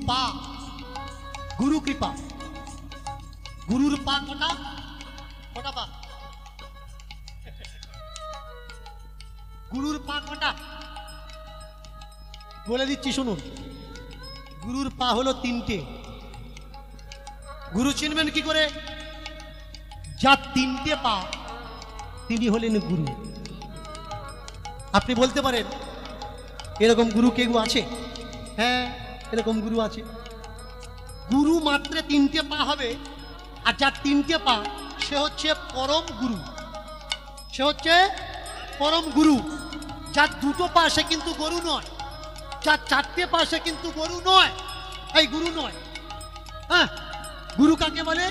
পা, গুরু কৃপা। গুরুর পা কটা? কটা পা? গুরুর পা কটা? বলে দিচ্ছি শুনুন। গুরুর পা হলো তিনটে। গুরু চিনবেন কি করে? যার তিনটে পা তিনি হলেন গুরু। আপনি বলতে পারেন এরকম গুরু কেউ আছে? হ্যাঁ, এরকম গুরু আছে। গুরু মাত্র তিনটে পা হবে, আর যার তিনটে পা সে হচ্ছে পরম গুরু। সে হচ্ছে পরম গুরু। যার দুটো পা সে কিন্তু গরু নয়, যার চারটে পা সে কিন্তু গরু নয়, এই গুরু নয়। হ্যাঁ, গুরু কাকে বলে?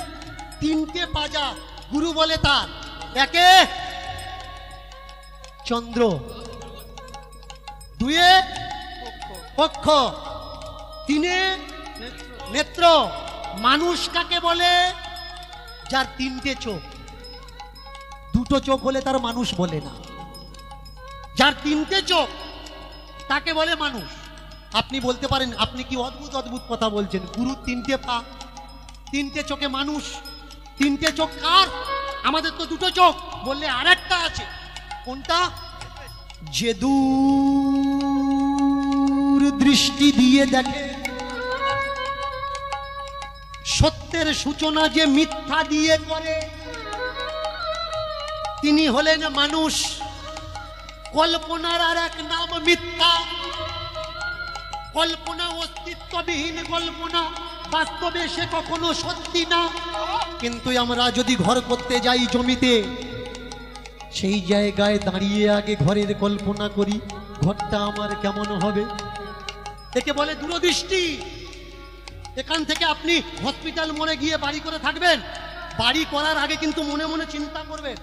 তিনটে পা যা গুরু বলে তার। একে চন্দ্র, দুয়ে পক্ষ, তিনে নেত্র। মানুষ কাকে বলে? যার তিনটে চোখ। দুটো চোখ হলে তার মানুষ বলে না। যার তিনটে চোখ তাকে বলে মানুষ। আপনি বলতে পারেন আপনি কি অদ্ভুত অদ্ভুত কথা বলছেন। গুরুর তিনটে পা, তিনটে চোখে মানুষ। তিনটে চোখ কার? আমাদের তো দুটো চোখ। বললে আরেকটা আছে। কোনটা? যে দূর দৃষ্টি দিয়ে দেখে, সত্যের সূচনা যে মিথ্যা দিয়ে করে, তিনি হলেন মানুষ। কল্পনার আর এক নাম মিথ্যা। কল্পনা অস্তিত্ববিহীন কল্পনা, বাস্তবে সে কখনো সত্যি না। কিন্তু আমরা যদি ঘর করতে যাই জমিতে, সেই জায়গায় দাঁড়িয়ে আগে ঘরের কল্পনা করি, ঘরটা আমার কেমন হবে। একে বলে দূরদৃষ্টি। এখান থেকে আপনি হসপিটাল মোড়ে গিয়ে বাড়ি করে থাকবেন, বাড়ি করার আগে কিন্তু মনে মনে চিন্তা করবেন।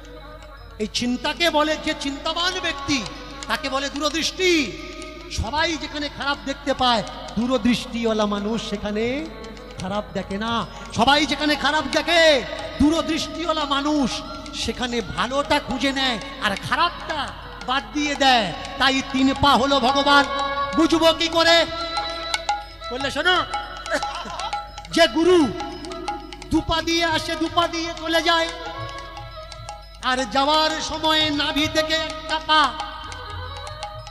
এই চিন্তাকে বলে, যে চিন্তাবান ব্যক্তি তাকে বলে দূরদৃষ্টি। সবাই যেখানে খারাপ দেখতে পায়, দূরদৃষ্টিওয়ালা মানুষ সেখানে খারাপ দেখে না। সবাই যেখানে খারাপ দেখে, দূরদৃষ্টিওয়ালা মানুষ সেখানে ভালোটা খুঁজে নেয় আর খারাপটা বাদ দিয়ে দেয়। তাই তিন পা হলো ভগবান। বুঝবো কি করে? বললে শোনো, যে গুরু দুপা দিয়ে আসে, দুপা দিয়ে চলে যায়, আর যাওয়ার সময় নাভি থেকে একটা পা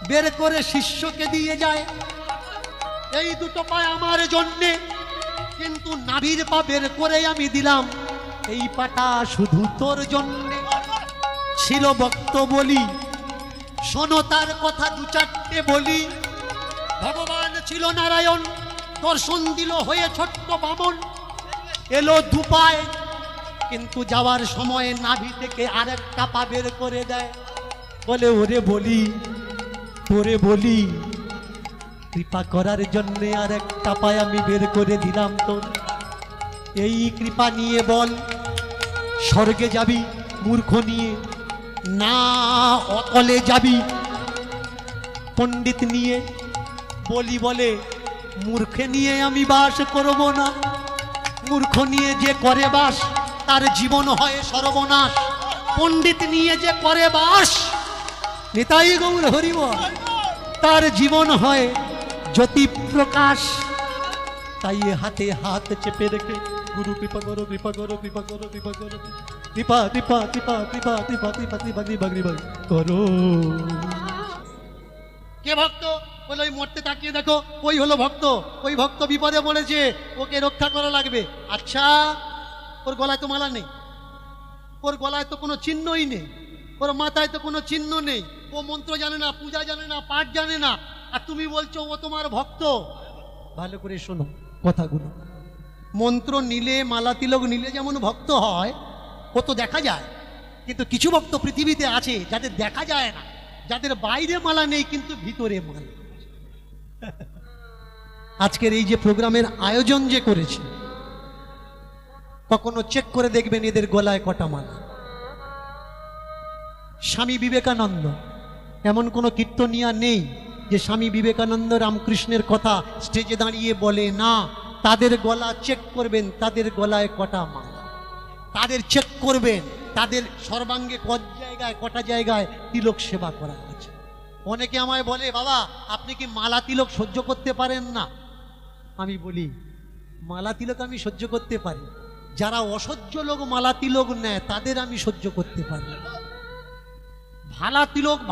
বের করে শিষ্যকে দিয়ে যায়। এই দুটো পা আমার জন্যে, কিন্তু নাভির পা বের করে আমি দিলাম, এই পাটা শুধু তোর জন্যে। ছিল ভক্ত বলি, শোনো তার কথা দু চারটে বলি। ভগবান ছিল নারায়ণ, দর্শন দিল হয়ে ছোট্ট বামন। এলো দুপায়, কিন্তু যাওয়ার সময় নাভি থেকে আরেকটা পা বের করে দেয়। বলে ওরে বলি, তোরে বলি, কৃপা করার জন্যে আরেকটা পা আমি বের করে দিলাম তোর। এই কৃপা নিয়ে বল স্বর্গে যাবি, মূর্খ নিয়ে না অতলে যাবি। পণ্ডিত নিয়ে বলি বলে, মূর্খে নিয়ে আমি বাস করব না। মূর্খ নিয়ে যে করে বাস, তার জীবন হয় সর্বনাশ। পণ্ডিত নিয়ে যে করে বাস, নিতাই গৌর হরি বল, তার জীবন হয় জ্যোতি প্রকাশ। তাই হাতে হাত চেপে রেখে গুরু কৃপা করো, কৃপা করো, কৃপা করো, কৃপা করো, কৃপা কৃপা কৃপা কৃপা কৃপা কৃপা কৃপা কৃপা করো। কে ভক্ত? বলে ওই মরতে তাকিয়ে দেখো, ওই হলো ভক্ত। ওই ভক্ত বিপদে পড়েছে, ওকে রক্ষা করা লাগবে। আচ্ছা, ওর গলায় তো মালা নেই, ওর গলায় তো কোনো চিহ্নই নেই, ওর মাথায় তো কোনো চিহ্ন নেই, ও মন্ত্র জানে না, পূজা জানে না, পাঠ জানে না, আর তুমি বলছো ও তোমার ভক্ত। ভালো করে শোনো কথাগুলো। মন্ত্র নিলে, মালা তিলক নিলে যেমন ভক্ত হয়, ও তো দেখা যায়। কিন্তু কিছু ভক্ত পৃথিবীতে আছে যাদের দেখা যায় না, যাদের বাইরে মালা নেই কিন্তু ভিতরে মালা। আজকের এই যে প্রোগ্রামের আয়োজন যে করেছে, কখনো চেক করে দেখবেন এদের গলায় কটা মালা। স্বামী বিবেকানন্দ, এমন কোনো কীর্তনিয়া নেই যে স্বামী বিবেকানন্দ রামকৃষ্ণের কথা স্টেজে দাঁড়িয়ে বলে না। তাদের গলা চেক করবেন, তাদের গলায় কটা মালা। তাদের চেক করবেন, তাদের সর্বাঙ্গে কটা জায়গায় তিলক সেবা করা আছে। অনেকে আমায় বলে, বাবা আপনি কি মালা তিলক সহ্য করতে পারেন না? আমি বলি মালা তিলক আমি সহ্য করতে পারি, যারা অসহ্য লোক মালা তিলক নেয় তাদের আমি সহ্য করতে পারি।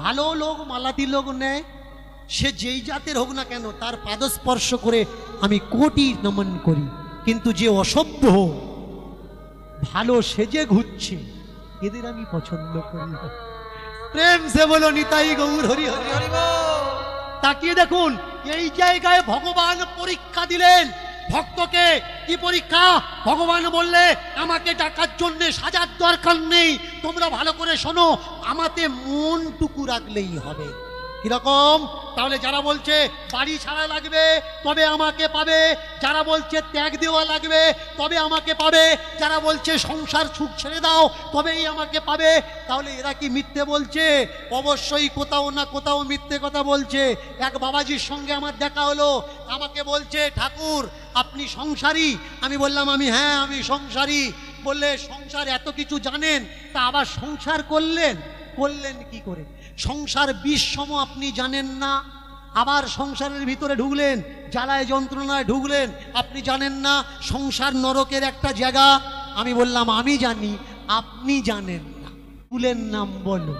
ভালো লোক মালা তিলক নেয়, সে যেই জাতের হোক না কেন তার পাদস্পর্শ করে আমি কোটি নমন করি। কিন্তু যে অসভ্য ভালো সেজে ঘুরছে এদের আমি পছন্দ করি না। প্রেম সে বলো নিতাই গৌর হরি হরি হরি বল। তাকিয়ে দেখুন, এই জায়গায় ভগবান পরীক্ষা দিলেন ভক্তকে। কি পরীক্ষা? ভগবান বললে আমাকে ডাকার জন্য সাজার দরকার নেই, তোমরা ভালো করে শোনো, আমাতে মনটুকু রাখলেই হবে। কিরকম? তাহলে যারা বলছে বাড়ি ছাড়া লাগবে তবে আমাকে পাবে, যারা বলছে ত্যাগ দেওয়া লাগবে তবে আমাকে পাবে, যারা বলছে সংসার সুখ ছেড়ে দাও তবেই আমাকে পাবে, তাহলে এরা কি মিথ্যে বলছে? অবশ্যই কোথাও না কোথাও মিথ্যে কথা বলছে। এক বাবাজির সঙ্গে আমার দেখা হলো, আমাকে বলছে ঠাকুর আপনি সংসারী? আমি বললাম আমি সংসারী। বললে সংসার এত কিছু জানেন, তা আবার সংসার করলেন কি করে? সংসার বিষম আপনি জানেন না, আবার সংসারের ভিতরে ঢুকলেন, জ্বালায় যন্ত্রণায় ঢুকলেন, আপনি জানেন না সংসার নরকের একটা জায়গা। আমি বললাম আমি জানি, আপনি জানেন না। স্কুলের নাম বলো।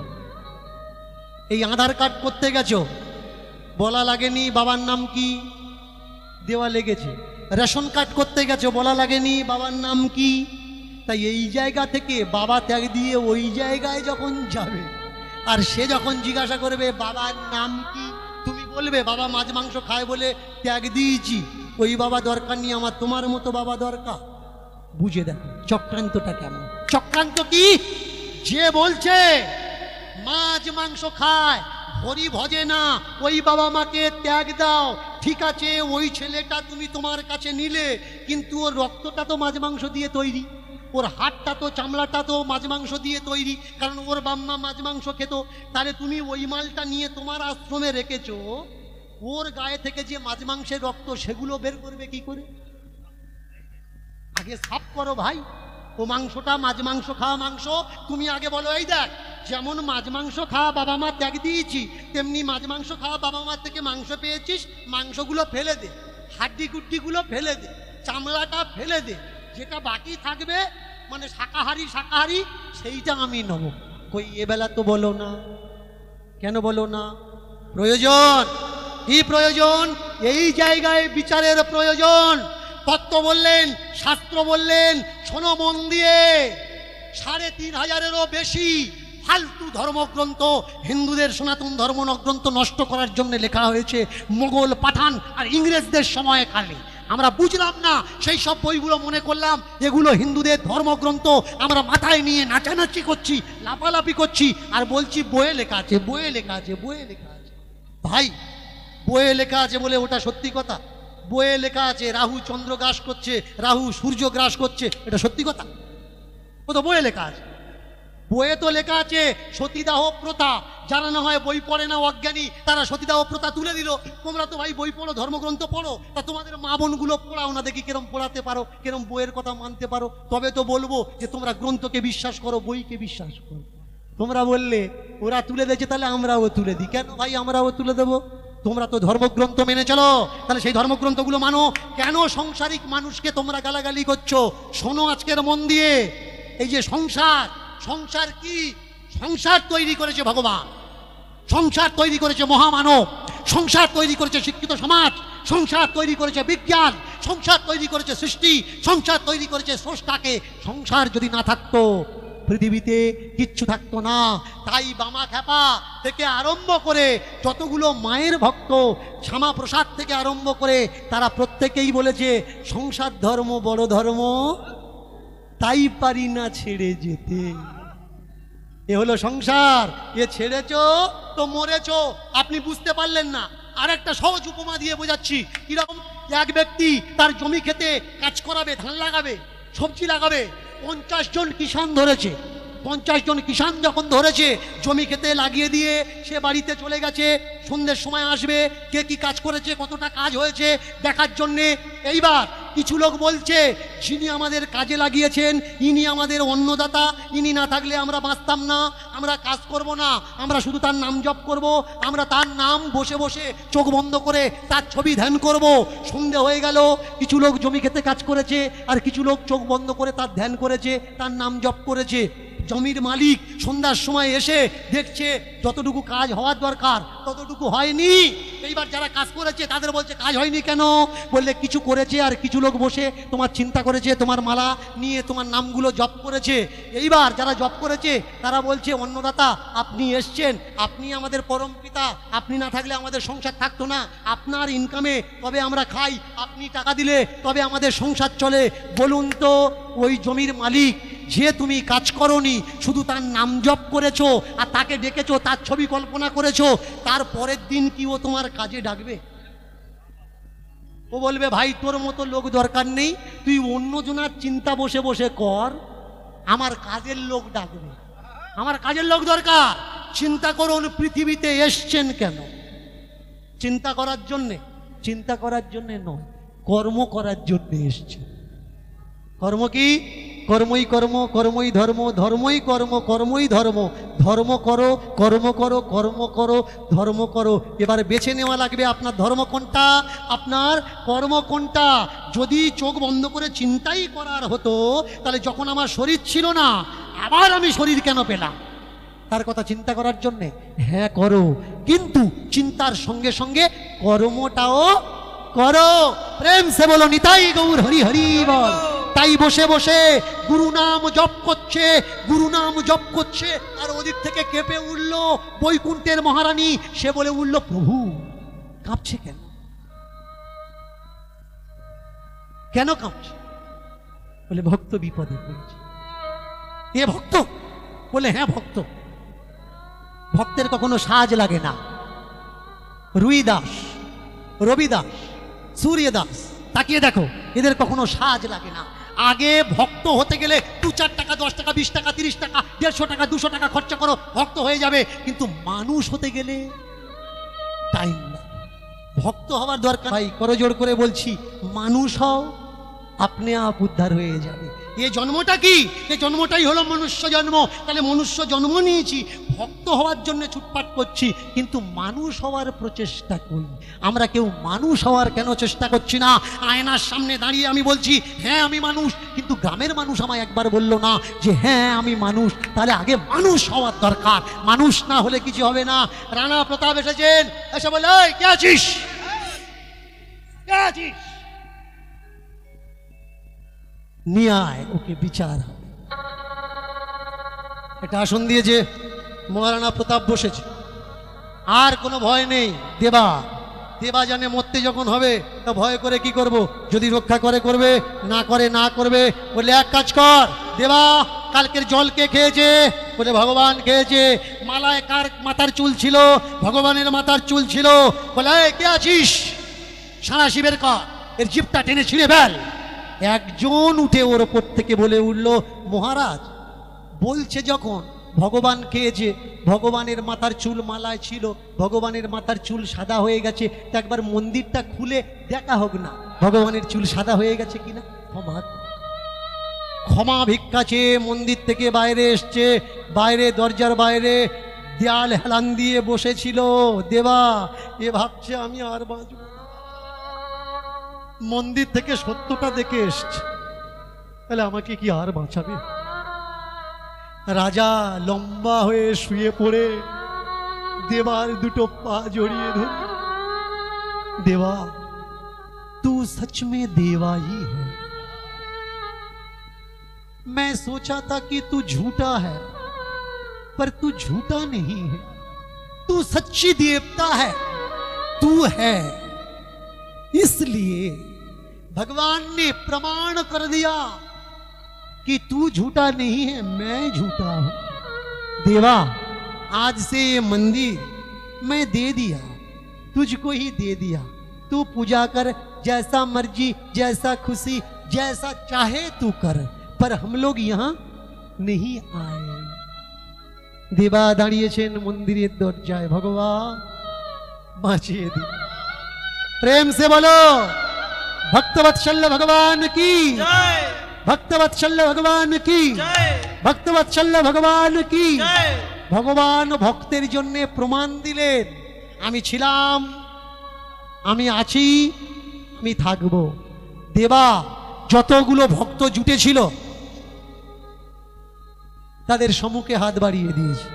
এই আধার কার্ড করতে গেছো, বলা লাগেনি বাবার নাম কি, দেওয়া লেগেছে। রেশন কার্ড করতে গেছো, বলা লাগেনি বাবার নাম কি। তাই এই জায়গা থেকে বাবা ত্যাগ দিয়ে ওই জায়গায় যখন যাবে, আর সে যখন জিজ্ঞাসা করবে বাবার নাম কি, তুমি বলবে বাবা মাছ মাংস খায় বলে ত্যাগ দিয়েছি, ওই বাবা দরকার নেই, আমার তোমার মতো বাবা দরকার। বুঝে দেখো চক্রান্তটা কেমন। চক্রান্ত কি? যে বলছে মাছ মাংস খায়, হরি ভজে না, ওই বাবা মাকে ত্যাগ দাও, ঠিক আছে ওই ছেলেটা তুমি তোমার কাছে নিলে, কিন্তু ওর রক্তটা তো মাছ মাংস দিয়ে তৈরি, ওর হাড়টা তো চামড়াটা তো মাছ মাংস দিয়ে তৈরি, কারণ ওর বাম্মা মাছ মাংস খেত। তাহলে তুমি ওই মালটা নিয়ে তোমার আশ্রমে রেখেছো, ওর গায়ে থেকে যে মাছ মাংসের রক্ত সেগুলো বের করবে কি করে? আগে সাফ করো ভাই, ও মাংসটা মাছ মাংস খাওয়া মাংস। তুমি আগে বলো এই দেখ, যেমন মাছ মাংস খাওয়া বাবা মা ত্যাগ দিয়েছি, তেমনি মাছ মাংস খাওয়া বাবা মার থেকে মাংস পেয়েছিস, মাংসগুলো ফেলে দে, হাড্ডি গুড্ডিগুলো ফেলে দে, চামড়াটা ফেলে দে, যেটা বাকি থাকবে মানে শাকাহারি সেইটা আমি নেব। কই এবেলা তো বলো না, কেন বলো না? প্রয়োজন। কি প্রয়োজন? এই জায়গায় বিচারের প্রয়োজন। তত্ত্ব বললেন, শাস্ত্র বললেন, শোনো মন দিয়ে, ৩৫০০-এরও বেশি ফালতু ধর্মগ্রন্থ হিন্দুদের সনাতন ধর্মগ্রন্থ নষ্ট করার জন্য লেখা হয়েছে মোগল, পাঠান আর ইংরেজদের সময়কালে। আমরা বুঝলাম না, সেই সব বইগুলো মনে করলাম এগুলো হিন্দুদের ধর্মগ্রন্থ, আমরা মাথায় নিয়ে নাচানাচি করছি, লাফালাফি করছি, আর বলছি বইয়ে লেখা আছে, বইয়ে লেখা আছে, বইয়ে লেখা আছে। ভাই বইয়ে লেখা আছে বলে ওটা সত্যি কথা? বইয়ে লেখা আছে রাহু চন্দ্র গ্রাস করছে, রাহু সূর্য গ্রাস করছে, এটা সত্যি কথা? ও তো বইয়ে লেখা আছে। বইয়ে তো লেখা আছে সতীদাহ প্রথা, যারা না হয় বই পড়ে না অজ্ঞানী, তারা সতীদাহ প্রথা তুলে দিল। তোমরা তো ভাই বই পড়ো, ধর্মগ্রন্থ পড়ো, তা তোমাদের মা বোনগুলো পড়াও না দেখি কিরম পড়াতে পারো, কিরম বইয়ের কথা মানতে পারো, তবে তো বলবো যে তোমরা গ্রন্থকে বিশ্বাস করো, বইকে বিশ্বাস করো। তোমরা বললে ওরা তুলে দিয়েছে তাহলে আমরাও তুলে দিই। কেন ভাই আমরাও তুলে দেবো? তোমরা তো ধর্মগ্রন্থ মেনে চলো, তাহলে সেই ধর্মগ্রন্থগুলো মানো। কেন সংসারিক মানুষকে তোমরা গালাগালি করছো? শোনো আজকের মন দিয়ে, এই যে সংসার কি? সংসার তৈরি করেছে ভগবান, সংসার তৈরি করেছে মহামানব, সংসার তৈরি করেছে শিক্ষিত সমাজ, সংসার তৈরি করেছে বিজ্ঞান, সংসার তৈরি করেছে সৃষ্টি, সংসার তৈরি করেছে স্রষ্টাকে। সংসার যদি না থাকতো পৃথিবীতে কিচ্ছু থাকতো না। তাই বামা খ্যাপা থেকে আরম্ভ করে যতগুলো মায়ের ভক্ত, শ্যামা প্রসাদ থেকে আরম্ভ করে, তারা প্রত্যেকেই বলেছে সংসার ধর্ম বড় ধর্ম, তাই পারি না ছেড়ে যেতে। এ হলো সংসার, এ ছেড়েছো তো মরেছো। আপনি বুঝতে পারলেন না, আর একটা সহজ উপমা দিয়ে বোঝাচ্ছি। কিরকম? এক ব্যক্তি তার জমি খেতে কাজ করাবে, ধান লাগাবে, সবজি লাগাবে, 50 জন কিষান ধরেছে। 50 জন কিষান যখন ধরেছে, জমি খেতে লাগিয়ে দিয়ে সে বাড়িতে চলে গেছে। সন্ধ্যের সময় আসবে, কে কি কাজ করেছে, কতটা কাজ হয়েছে দেখার জন্যে। এইবার কিছু লোক বলছে যিনি আমাদের কাজে লাগিয়েছেন ইনি আমাদের অন্নদাতা, ইনি না থাকলে আমরা বাঁচতাম না, আমরা কাজ করব না, আমরা শুধু তার নাম জপ করব, আমরা তার নাম বসে বসে চোখ বন্ধ করে তার ছবি ধ্যান করব। সন্ধে হয়ে গেল, কিছু লোক জমি খেতে কাজ করেছে আর কিছু লোক চোখ বন্ধ করে তার ধ্যান করেছে, তার নাম জপ করেছে। জমির মালিক সন্ধ্যার সময় এসে দেখছে যতটুকু কাজ হওয়ার দরকার ততটুকু হয়নি। এইবার যারা কাজ করেছে তাদের বলছে কাজ হয়নি কেন? বললে কিছু করেছে আর কিছু লোক বসে তোমার চিন্তা করেছে, তোমার মালা নিয়ে তোমার নামগুলো জপ করেছে। এইবার যারা জপ করেছে তারা বলছে অন্নদাতা আপনি এসছেন, আপনি আমাদের পরম পিতা, আপনি না থাকলে আমাদের সংসার থাকতো না, আপনার ইনকামে তবে আমরা খাই, আপনি টাকা দিলে তবে আমাদের সংসার চলে। বলুন তো ওই জমির মালিক যে তুমি কাজ করনি, শুধু তার নাম জপ করেছো আর তাকে ডেকেছো, তার ছবি কল্পনা করেছো, তার পরের দিন কি ও তোমার কাজে ডাকবে? ও বলবে ভাই তোর মতো লোক দরকার নেই, তুই অন্যজনার চিন্তা বসে বসে কর, আমার কাজের লোক ডাকবে, আমার কাজের লোক দরকার। চিন্তা করুন পৃথিবীতে এসছেন কেন? চিন্তা করার জন্যে? চিন্তা করার জন্যে নয়, কর্ম করার জন্যে এসছেন। কর্ম কি? কর্মই কর্ম, কর্মই ধর্ম, ধর্মই কর্ম, কর্মই ধর্ম। ধর্ম করো, কর্ম করো, কর্ম করো, ধর্ম করো। এবার বেছে নেওয়া লাগবে আপনার ধর্ম কোনটা, আপনার কর্ম কোনটা। যদি চোখ বন্ধ করে চিন্তাই করার হতো তাহলে যখন আমার শরীর ছিল না আবার আমি শরীর কেন পেলাম? তার কথা চিন্তা করার জন্যে হ্যাঁ করো, কিন্তু চিন্তার সঙ্গে সঙ্গে কর্মটাও করো। প্রেম সে বলো নিতাই গৌর হরি হরি বল। তাই বসে বসে গুরু নাম জপ করছে, গুরু নাম জপ করছে, আর ওদিক থেকে কেঁপে উঠল বৈকুণ্ঠের মহারানী। সে বলে উঠল প্রভু কাঁপছে কেন? কেন কাঁপছে? বলে ভক্ত বিপদে পড়েছে। এ ভক্ত? বলে হ্যাঁ ভক্ত। ভক্তের কখনো সাজ লাগে না। রুই দাস, রবি দাস, সূর্য দাস, তাকিয়ে দেখো এদের কখনো সাজ লাগে না। আগে ভক্ত হতে গেলে 2-4 টাকা, 10 টাকা, 20 টাকা, 30 টাকা, 150 টাকা, 200 টাকা খরচা করো, ভক্ত হয়ে যাবে। কিন্তু মানুষ হতে গেলে টাইম লাগে। ভক্ত হওয়ার দরকার ভাই, করজোড় করে বলছি, মানুষ হও, আপনি আপ উদ্ধার হয়ে যাবে। এ জন্মটা কি? এ জন্মটাই হলো মনুষ্য জন্ম। তাহলে মনুষ্য জন্ম নিয়েছি, ভক্ত হওয়ার জন্য ছুটপাট করছি, কিন্তু মানুষ হওয়ার প্রচেষ্টা করি। আমরা কেউ মানুষ হওয়ার কেন চেষ্টা করছি না? আয়নার সামনে দাঁড়িয়ে আমি বলছি হ্যাঁ আমি মানুষ, কিন্তু গ্রামের মানুষ আমায় একবার বলল না যে হ্যাঁ আমি মানুষ। তাহলে আগে মানুষ হওয়ার দরকার, মানুষ না হলে কিছু হবে না। রানা প্রতাপ এসেছেন, এসে বলে এই কে আছিস, কে আছিস, নিয়ে আয়, ওকে বিচার হবে। একটা আসন দিয়েছে, মহারানা প্রতাপ বসেছে, আর কোনো ভয় নেই। দেবা দেবা জানে মরতে যখন হবে তা ভয় করে কি করব? যদি রক্ষা করে করবে, না করে না করবে। বলে এক কাজ কর দেবা, কালকের জল কে খেয়েছে? বলে ভগবান খেয়েছে। মালায় কার মাথার চুল ছিল? ভগবানের মাথার চুল ছিল। বলে কে আছিস, সারা শিবের কর, এর জিপটা টেনে ছিঁড়ে ফেল। একজন উঠে ওর ওপর থেকে বলে উঠল মহারাজ বলছে যখন ভগবান খেয়েছে, ভগবানের মাথার চুল মালায় ছিল, ভগবানের মাথার চুল সাদা হয়ে গেছে, তা একবার মন্দিরটা খুলে দেখা হোক না ভগবানের চুল সাদা হয়ে গেছে কিনা। ক্ষমা ভিক্ষা চেয়ে মন্দির থেকে বাইরে এসছে। বাইরে দরজার বাইরে দেয়াল হেলান দিয়ে বসেছিল দেবা। এ ভাবছে আমি আর বাঁচব, মন্দির থেকে সত্যটা দেখে এসছে, তাহলে আমাকে কি আর বাঁচাবে? রাজা লম্বা হয়ে শুয়ে পড়ে দেবার দুটো পা জড়িয়ে ধরে, देवा तू सच में देवा ही है। मैं सोचा था कि तू झूठा है, पर तू झूठा नहीं है, तू सच्ची देवता है, तू है। इसलिए भगवान ने प्रमाण कर दिया कि तू झूठा नहीं है, मैं झूठा हूं। देवा आज से ये मंदिर मैं दे दिया, तुझको ही दे दिया, तू पूजा कर, जैसा मर्जी, जैसा खुशी, जैसा चाहे तू कर, पर हम लोग यहाँ नहीं आए। देवा दाड़िয়েছেন মন্দিরের দরজায়, ভগবান বাঁচিয়ে দিন। प्रेम से बोलो भक्तवत्सल भगवान की जय, भक्तवत्सल भगवान की जय, भक्तवत्सल भगवान की जय। ভগবান ভক্তের জন্য প্রমাণ দিলেন, আমি ছিলাম, আমি আছি, আমি থাকব। দেবা যতগুলো ভক্ত জুটেছিল তাদের সম্মুখে হাত বাড়িয়ে দিয়েছি।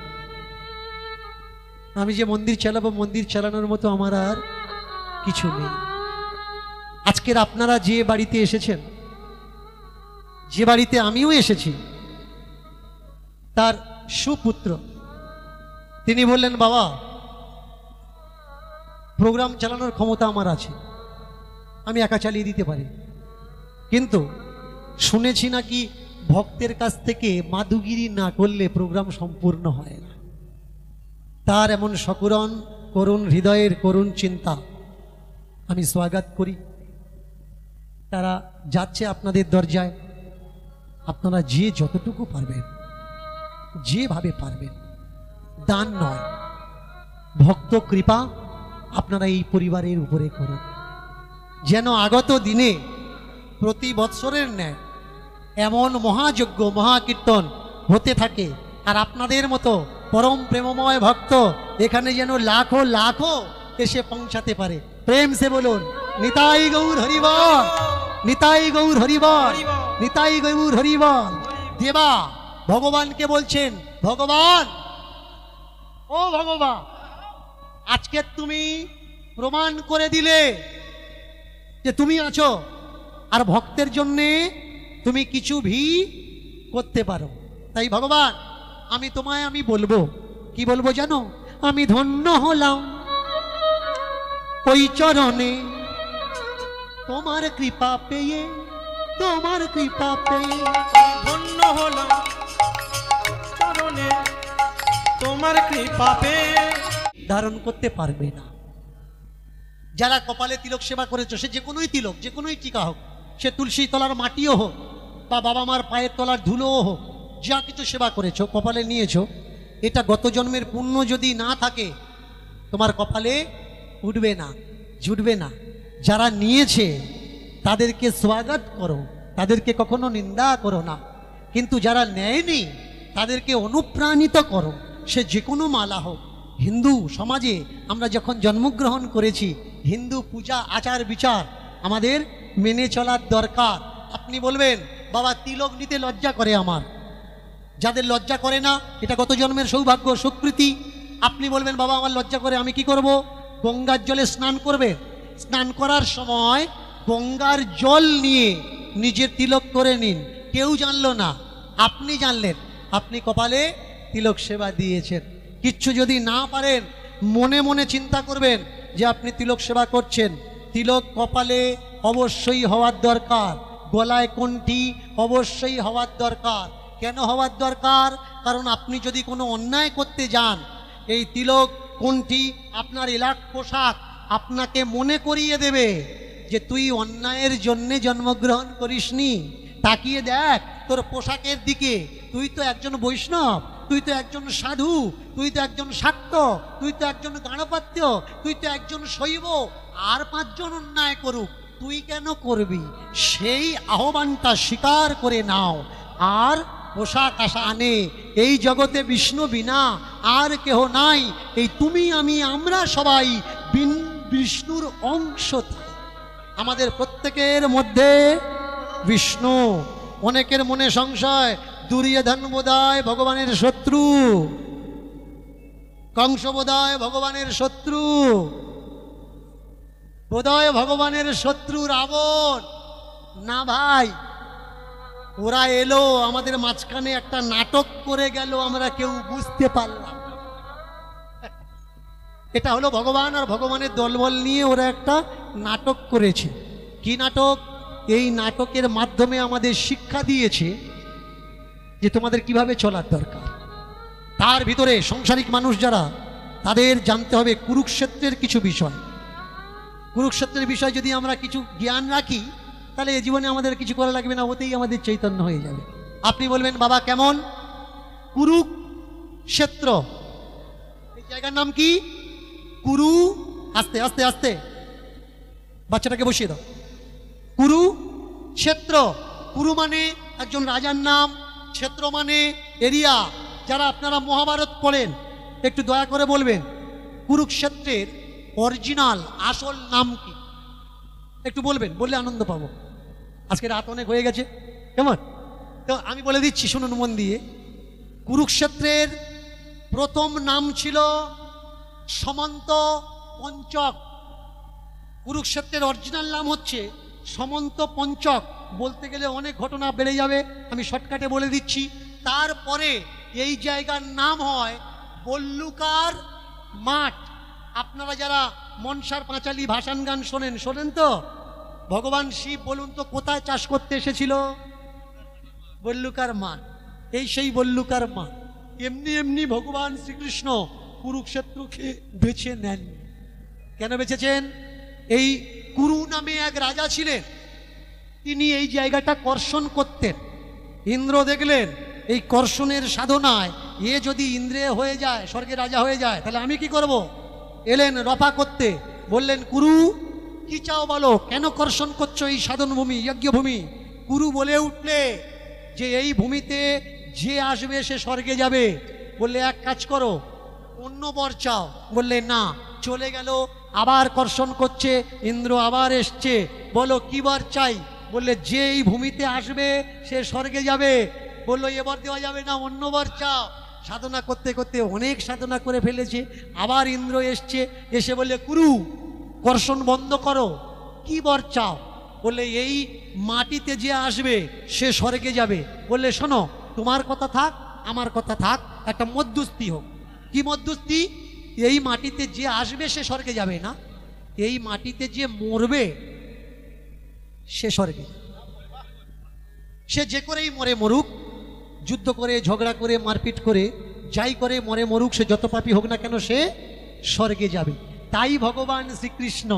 আমি যে মন্দির চালাবো, মন্দির চালানোর মতো আমার আর কিছু নেই। আজকের আপনারা যে বাড়িতে এসেছেন, যে বাড়িতে আমিও এসেছি, তার সুপুত্র তিনি বললেন, বাবা প্রোগ্রাম চালানোর ক্ষমতা আমার আছে, আমি একা চালিয়ে দিতে পারি, কিন্তু শুনেছি নাকি ভক্তের কাছ থেকে মাদুগিরি না করলে প্রোগ্রাম সম্পূর্ণ হয় না। তার এমন সকরণ করুণ হৃদয়ের করুণ চিন্তা আমি স্বাগত করি। তারা যাচ্ছে আপনাদের দরজায়, আপনারা যে যতটুকু পারবেন, যেভাবে পারবেন, দান নয়, ভক্ত কৃপা আপনারা এই পরিবারের উপরে করুন, যেন আগত দিনে প্রতি বৎসরের ন্যায় এমন মহাযজ্ঞ মহাকীর্তন হতে থাকে, আর আপনাদের মতো পরম প্রেমময় ভক্ত এখানে যেন লাখো লাখো এসে পৌঁছাতে পারে। প্রেম সে বলুন নিতাই গৌর হরিবল, নিতাই গৌর হরিবল, নিতাই গৌর হরিবল। দেবা ভগবানকে বলছেন, ভগবান, ও ভগবান, আজকে তুমি প্রমাণ করে দিলে যে তুমি আছো, আর ভক্তের জন্যে তুমি কিছু ভি করতে পারো। তাই ভগবান আমি তোমায় আমি বলবো, কি বলবো জানো? আমি ধন্য হলাম ওই চরণে তোমার কৃপা পেয়ে, তোমার কৃপা পেয়ে ধন্য হলাম চরণে তোমার কৃপা পেয়ে। ধারণ করতে পারবে না। যারা কপালে তিলক সেবা করেছো, সে যে কোনোই তিলক, যে কোনোই টিকা হোক, সে তুলসী তলার মাটিও হোক বা বাবা মার পায়ের তলার ধুলোও হোক, যা কিছু সেবা করেছো, কপালে নিয়েছো, এটা গত জন্মের পুণ্য যদি না থাকে তোমার কপালে উঠবে না, জুটবে না। যারা নিয়েছে তাদেরকে স্বাগত করো, তাদেরকে কখনো নিন্দা করো না, কিন্তু যারা নেয়নি তাদেরকে অনুপ্রাণিত করো, সে যে কোনো মালা হোক। হিন্দু সমাজে আমরা যখন জন্মগ্রহণ করেছি, হিন্দু পূজা আচার বিচার আমাদের মেনে চলার দরকার। আপনি বলবেন বাবা তিলক নিতে লজ্জা করে আমার, যাদের লজ্জা করে না এটা গত জন্মের সৌভাগ্য সুকৃতি। আপনি বলবেন বাবা আমার লজ্জা করে, আমি কি করব? গঙ্গার জলে স্নান করবে, স্নান করার সময় গঙ্গার জল নিয়ে নিজের তিলক করে নিন, কেউ জানলো না, আপনি জানলেন, আপনি কপালে তিলক সেবা দিয়েছেন। কিচ্ছু যদি না পারেন মনে মনে চিন্তা করবেন যে আপনি তিলক সেবা করছেন। তিলক কপালে অবশ্যই হওয়ার দরকার, গলায় কণ্ঠি অবশ্যই হওয়ার দরকার। কেন হওয়ার দরকার? কারণ আপনি যদি কোনো অন্যায় করতে যান, এই তিলক কণ্ঠি আপনার এলাক পোশাক আপনাকে মনে করিয়ে দেবে যে তুই অন্যায়ের জন্যে জন্মগ্রহণ করিসনি। তাকিয়ে দেখ তোর পোশাকের দিকে, তুই তো একজন বৈষ্ণব, তুই তো একজন সাধু, তুই তো একজন শাক্ত, তুই তো একজন গণপাত্য, তুই তো একজন শৈব। আর পাঁচজন অন্যায় করুক, তুই কেন করবি? সেই আহ্বানটা স্বীকার করে নাও। আর পোশাক আশা আনে, এই জগতে বিষ্ণু বিনা আর কেহ নাই, এই তুমি আমি আমরা সবাই বিষ্ণুর অংশ। আমাদের প্রত্যেকের মধ্যে বিষ্ণু। অনেকের মনে সংশয়, দুর্যোধন বোধহয় ভগবানের শত্রু, কংস বোধহয় ভগবানের শত্রু, বোধহয় ভগবানের শত্রু রাবণ। না ভাই, ওরা এলো আমাদের মাঝখানে একটা নাটক করে গেল, আমরা কেউ বুঝতে পারলাম। এটা হলো ভগবান আর ভগবানের দলবল নিয়ে ওরা একটা নাটক করেছে। কি নাটক? এই নাটকের মাধ্যমে আমাদের শিক্ষা দিয়েছে যে তোমাদের কিভাবে চলার দরকার। তার ভিতরে সংসারিক মানুষ যারা, তাদের জানতে হবে কুরুক্ষেত্রের কিছু বিষয়। কুরুক্ষেত্রের বিষয় যদি আমরা কিছু জ্ঞান রাখি, তাহলে এই জীবনে আমাদের কিছু করা লাগবে না, ওতেই আমাদের চৈতন্য হয়ে যাবে। আপনি বলবেন বাবা কেমন? কুরুক্ষেত্র, এই জায়গার নাম কি? কুরু। আস্তে আস্তে আস্তে বাচ্চাটাকে বসিয়ে দাও। কুরু ক্ষেত্র। কুরু মানে একজন রাজার নাম, ক্ষেত্র মানে এরিয়া। যারা আপনারা মহাভারত পড়েন একটু দয়া করে বলবেন কুরুক্ষেত্রের অরিজিনাল আসল নাম কি, একটু বলবেন, বললে আনন্দ পাবো। আজকে রাত অনেক হয়ে গেছে, কেমন? তো আমি বলে দিচ্ছি, শুনুন মন দিয়ে। কুরুক্ষেত্রের প্রথম নাম ছিল সমন্ত পঞ্চক। কুরুক্ষেত্রের অরিজিনাল নাম হচ্ছে সমন্ত পঞ্চক। বলতে গেলে অনেক ঘটনা বেড়ে যাবে, আমি শর্টকাটে বলে দিচ্ছি। তারপরে এই জায়গার নাম হয় বল্লুকার মাঠ। আপনারা যারা মনসার পাঁচালী ভাসান গান শোনেন তো? ভগবান শিব বলুন তো কোথায় চাষ করতে এসেছিল? বল্লুকার মাঠ। এই সেই বল্লুকার মাঠ। এমনি এমনি ভগবান শ্রীকৃষ্ণ কুরুক্ষেত্রকে বেছে নেন। কেন বেছেছেন? এই কুরু নামে এক রাজা ছিলেন, তিনি এই জায়গাটা কর্ষণ করতেন। ইন্দ্র দেখলেন এই কর্ষণের সাধনায় এ যদি ইন্দ্রিয় হয়ে যায়, স্বর্গের রাজা হয়ে যায়, তাহলে আমি কি করব? এলেন রফা করতে, বললেন কুরু কি চাও বলো, কেন কর্ষণ করছো এই সাধন ভূমি, যজ্ঞভূমি? কুরু বলে উঠলে যে এই ভূমিতে যে আসবে সে স্বর্গে যাবে। বললে এক কাজ করো, অন্য বর চাও। বললে না। চলে গেল, আবার কর্ষণ করছে, ইন্দ্র আবার এসছে, বলো কি বর চাই? বললে যে এই ভূমিতে আসবে সে স্বর্গে যাবে। বললো এবার দেওয়া যাবে না, অন্য বর চাও। সাধনা করতে করতে অনেক সাধনা করে ফেলেছে, আবার ইন্দ্র এসছে, এসে বললে কুরু কর্ষণ বন্ধ করো, কি বর চাও? বললে এই মাটিতে যে আসবে সে স্বর্গে যাবে। বললে শোনো, তোমার কথা থাক, আমার কথা থাক, একটা মধ্যস্থি হোক। কি মধ্যস্থি? এই মাটিতে যে আসবে সে স্বর্গে যাবে না, এই মাটিতে যে মরবে সে স্বর্গে। সে যে করেই মরে মরুক, যুদ্ধ করে, ঝগড়া করে, মারপিট করে, যাই করে মরে মরুক, সে যত পাপী হোক না কেন সে স্বর্গে যাবে। তাই ভগবান শ্রীকৃষ্ণ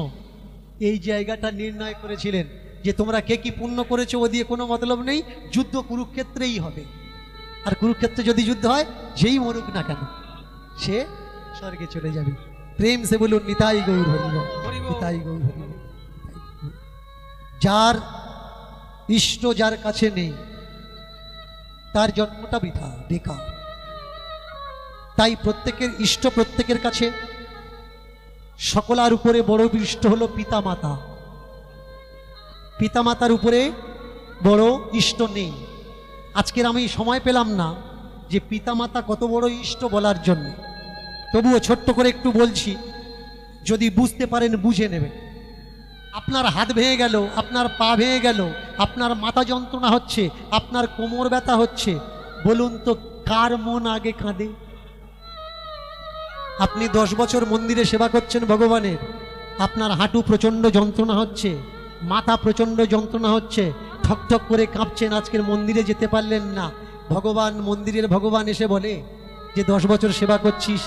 এই জায়গাটা নির্ণয় করেছিলেন যে তোমরা কে কি পুণ্য করেছো ও দিয়ে কোনো মতলব নেই, যুদ্ধ কুরুক্ষেত্রেই হবে। আর কুরুক্ষেত্রে যদি যুদ্ধ হয়, যেই মরুক না কেন সে স্বর্গে চলে যাবে। প্রেম সে বলুন নিতাই গৌর হরি বল, নিতাই গৌর হরি বল। যার ইষ্ট যার কাছে নেই তার জন্মটা বৃথা, বেকার। তাই প্রত্যেকের ইষ্ট প্রত্যেকের কাছে। সকলার উপরে বড় ইষ্ট হলো পিতামাতা। পিতামাতার উপরে বড় ইষ্ট নেই। আজকের আমি সময় পেলাম না যে পিতামাতা কত বড় ইষ্ট বলার জন্য, তবুও ছোট্ট করে একটু বলছি, যদি বুঝতে পারেন বুঝে নেবেন। আপনার হাত ভেঙে গেল, আপনার পা ভেঙে গেল, আপনার মাথা যন্ত্রণা হচ্ছে, আপনার কোমর ব্যথা হচ্ছে, বলুন তো কার মন আগে কাঁদে? আপনি 10 বছর মন্দিরে সেবা করছেন ভগবানের, আপনার হাঁটু প্রচণ্ড যন্ত্রণা হচ্ছে, মাথা প্রচণ্ড যন্ত্রণা হচ্ছে, ঠকঠক করে কাঁপছেন, আজকের মন্দিরে যেতে পারলেন না। ভগবান, মন্দিরের ভগবান এসে বলে যে 10 বছর সেবা করছিস,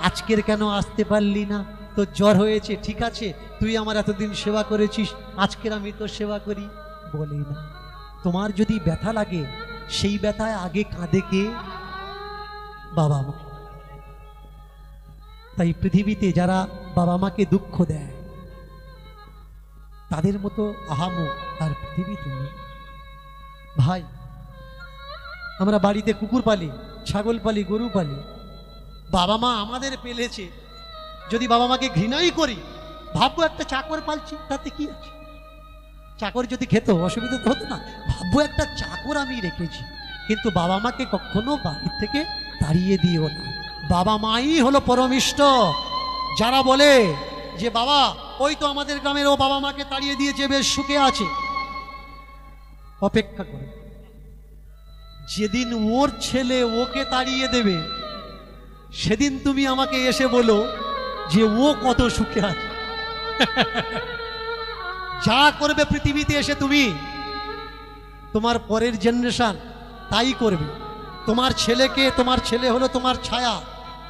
আজকের কেন আসতে পারলি না? তোর জ্বর হয়েছে, ঠিক আছে, তুই আমার এতদিন সেবা করেছিস, আজকের আমি তোর সেবা করি? বলে না। তোমার যদি ব্যথা লাগে, সেই ব্যথায় আগে কাঁদে কে? বাবা মা। তাই পৃথিবীতে যারা বাবা মাকে দুঃখ দেয় তাদের মতো আহামক আর পৃথিবীতে নেই। ভাই, আমরা বাড়িতে কুকুর পালি, ছাগল পালি, গরু পালি, বাবা মা আমাদের পেলেছে। যদি বাবা মাকে ঘৃণাই করি, ভাববো একটা চাকর পালছি, তাতে কি আছে? চাকর যদি খেত অসুবিধা তো হতো না। ভাববো একটা চাকর আমি রেখেছি। কিন্তু বাবা মাকে কখনো বাড়ির থেকে তাড়িয়ে দিও না। বাবা মাই হলো পরমিষ্ট। যারা বলে যে বাবা ওই তো আমাদের গ্রামের ও বাবা মাকে তাড়িয়ে দিয়েছে, বেশ সুখে আছে, অপেক্ষা করে, যেদিন ওর ছেলে ওকে তাড়িয়ে দেবে সেদিন তুমি আমাকে এসে বলো যে ও কত সুখে আছে। যা করবে পৃথিবীতে এসে তুমি, তোমার পরের জেনারেশন তাই করবে। তোমার ছেলেকে, তোমার ছেলে হলো তোমার ছায়া।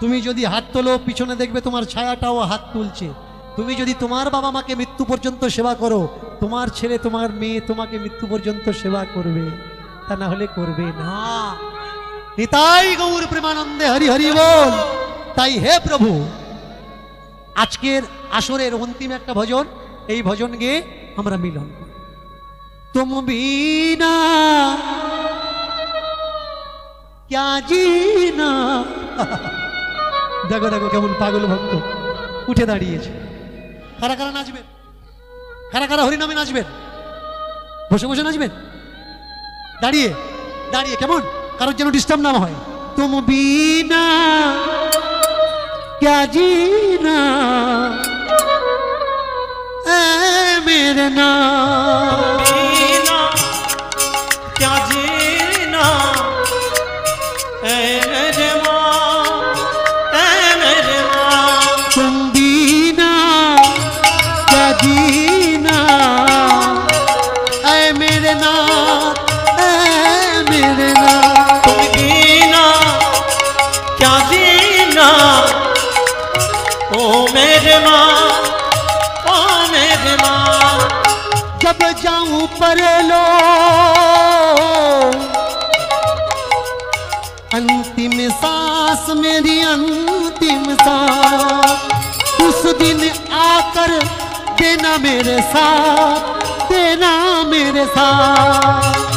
তুমি যদি হাত তোলো, পিছনে দেখবে তোমার ছায়াটাও হাত তুলছে। তুমি যদি তোমার বাবা মাকে মৃত্যু পর্যন্ত সেবা করো, তোমার ছেলে, তোমার মেয়ে তোমাকে মৃত্যু পর্যন্ত সেবা করবে, তা না হলে করবে না। নিতাই গৌর প্রেমানন্দে হরি হরি বল। তাই হে প্রভু, আজকের আসরের অন্তিম একটা ভজন, এই ভজন গেয়ে আমরা মিলন করি। तुम बिना क्या जीना। দেখো দেখো কেমন পাগল ভক্ত উঠে দাঁড়িয়েছে। কারা কারা নাচবেন? কারা কারা হরিনামে নাচবেন? বসে বসে নাচবেন? দাঁড়িয়ে দাঁড়িয়ে কেমন কারোর যেন ডিস্টার্ব না হয়। तुम बिना क्या जीना ऐ मेरे नाम, बिना क्या जीना ऐ मेरे माँ, ऐ मेरे माँ। तुम बिना क्या जीना ऐ मेरे नाथ, ऐ मेरे नाथ। तुम बिना क्या जीना ओ मेरे माँ, ओ मेरे माँ। जब जाऊं परलो अंतिम सांस मेरी अंतिम सांस, उस दिन आकर देना मेरे साथ, देना मेरे साथ।